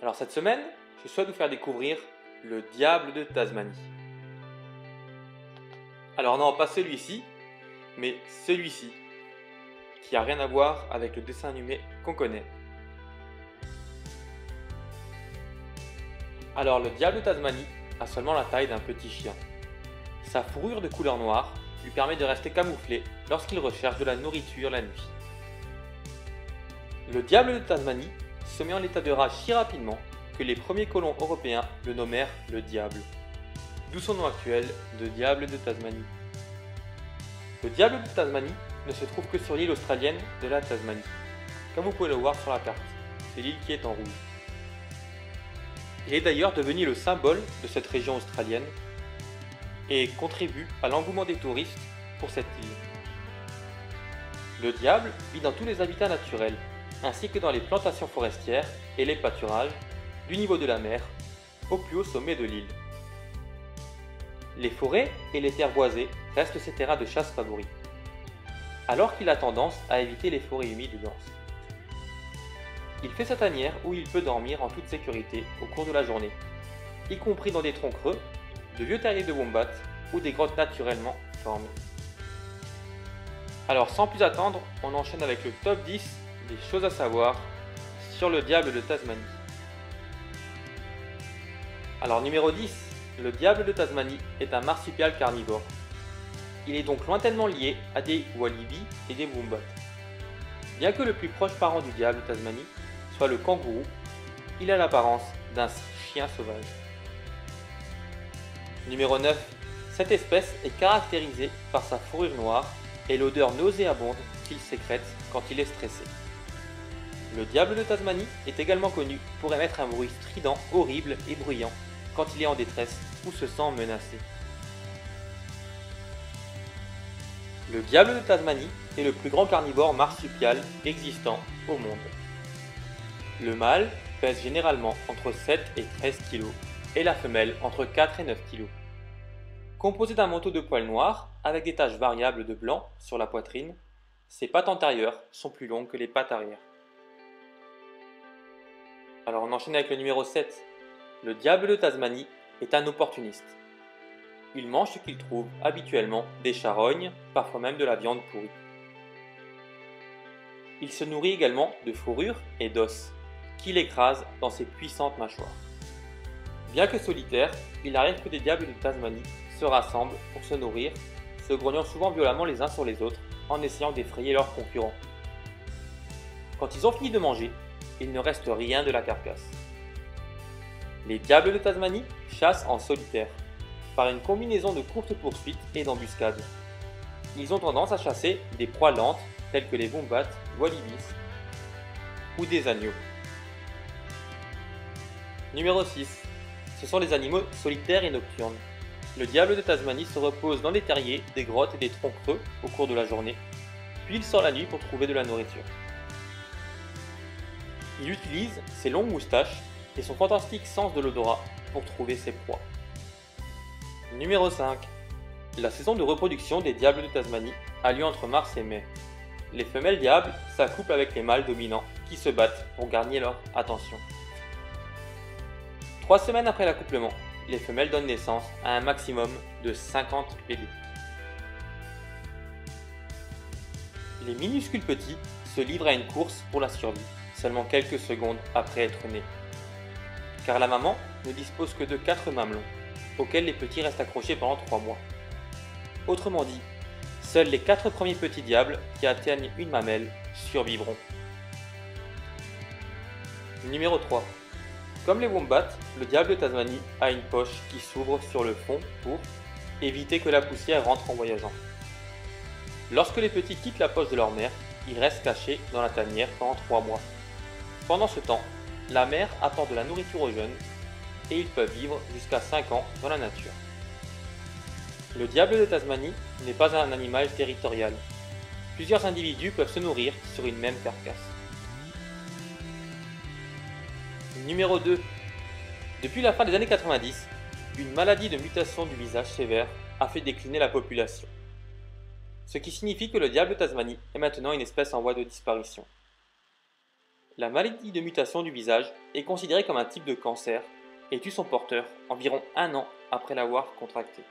Alors cette semaine, je souhaite vous faire découvrir le diable de Tasmanie. Alors non, pas celui-ci, mais celui-ci, qui a rien à voir avec le dessin animé qu'on connaît. Alors le diable de Tasmanie a seulement la taille d'un petit chien. Sa fourrure de couleur noire lui permet de rester camouflé lorsqu'il recherche de la nourriture la nuit. Le diable de Tasmanie se met en état de rage si rapidement que les premiers colons européens le nommèrent le diable, d'où son nom actuel de diable de Tasmanie. Le diable de Tasmanie ne se trouve que sur l'île australienne de la Tasmanie, comme vous pouvez le voir sur la carte, c'est l'île qui est en rouge. Il est d'ailleurs devenu le symbole de cette région australienne et contribue à l'engouement des touristes pour cette île. Le diable vit dans tous les habitats naturels, ainsi que dans les plantations forestières et les pâturages, du niveau de la mer au plus haut sommet de l'île. Les forêts et les terres boisées restent ses terrains de chasse favoris, alors qu'il a tendance à éviter les forêts humides et denses. Il fait sa tanière où il peut dormir en toute sécurité au cours de la journée, y compris dans des troncs creux, de vieux terriers de wombat ou des grottes naturellement formées. Alors sans plus attendre, on enchaîne avec le top 10 des choses à savoir sur le diable de Tasmanie. Alors numéro 10, le diable de Tasmanie est un marsupial carnivore. Il est donc lointainement lié à des walibi et des wombats. Bien que le plus proche parent du diable de Tasmanie soit le kangourou, il a l'apparence d'un chien sauvage. Numéro 9, cette espèce est caractérisée par sa fourrure noire et l'odeur nauséabonde qu'il sécrète quand il est stressé. Le diable de Tasmanie est également connu pour émettre un bruit strident, horrible et bruyant quand il est en détresse ou se sent menacé. Le diable de Tasmanie est le plus grand carnivore marsupial existant au monde. Le mâle pèse généralement entre 7 et 13 kg et la femelle entre 4 et 9 kg. Composé d'un manteau de poils noirs avec des taches variables de blanc sur la poitrine, ses pattes antérieures sont plus longues que les pattes arrière. Alors on enchaîne avec le numéro 7. Le diable de Tasmanie est un opportuniste. Il mange ce qu'il trouve habituellement, des charognes, parfois même de la viande pourrie. Il se nourrit également de fourrure et d'os, qu'il écrase dans ses puissantes mâchoires. Bien que solitaire, il arrive que des diables de Tasmanie se rassemblent pour se nourrir, se grognant souvent violemment les uns sur les autres en essayant d'effrayer leurs concurrents. Quand ils ont fini de manger, il ne reste rien de la carcasse. Les diables de Tasmanie chassent en solitaire, par une combinaison de courtes poursuites et d'embuscades. Ils ont tendance à chasser des proies lentes telles que les wombats, wallibis ou des agneaux. Numéro 6. Ce sont les animaux solitaires et nocturnes. Le diable de Tasmanie se repose dans des terriers, des grottes et des troncs creux au cours de la journée, puis il sort la nuit pour trouver de la nourriture. Il utilise ses longues moustaches et son fantastique sens de l'odorat pour trouver ses proies. Numéro 5. La saison de reproduction des diables de Tasmanie a lieu entre mars et mai. Les femelles diables s'accouplent avec les mâles dominants qui se battent pour gagner leur attention. 3 semaines après l'accouplement, les femelles donnent naissance à un maximum de 50 bébés. Les minuscules petits se livrent à une course pour la survie, seulement quelques secondes après être nés. Car la maman ne dispose que de 4 mamelons, auxquels les petits restent accrochés pendant 3 mois. Autrement dit, seuls les 4 premiers petits diables qui atteignent une mamelle survivront. Numéro 3. Comme les wombats, le diable de Tasmanie a une poche qui s'ouvre sur le fond pour éviter que la poussière rentre en voyageant. Lorsque les petits quittent la poche de leur mère, ils restent cachés dans la tanière pendant 3 mois. Pendant ce temps, la mère apporte de la nourriture aux jeunes et ils peuvent vivre jusqu'à 5 ans dans la nature. Le diable de Tasmanie n'est pas un animal territorial. Plusieurs individus peuvent se nourrir sur une même carcasse. Numéro 2. Depuis la fin des années 90, une maladie de mutation du visage sévère a fait décliner la population. Ce qui signifie que le diable de Tasmanie est maintenant une espèce en voie de disparition. La maladie de mutation du visage est considérée comme un type de cancer et tue son porteur environ 1 an après l'avoir contracté.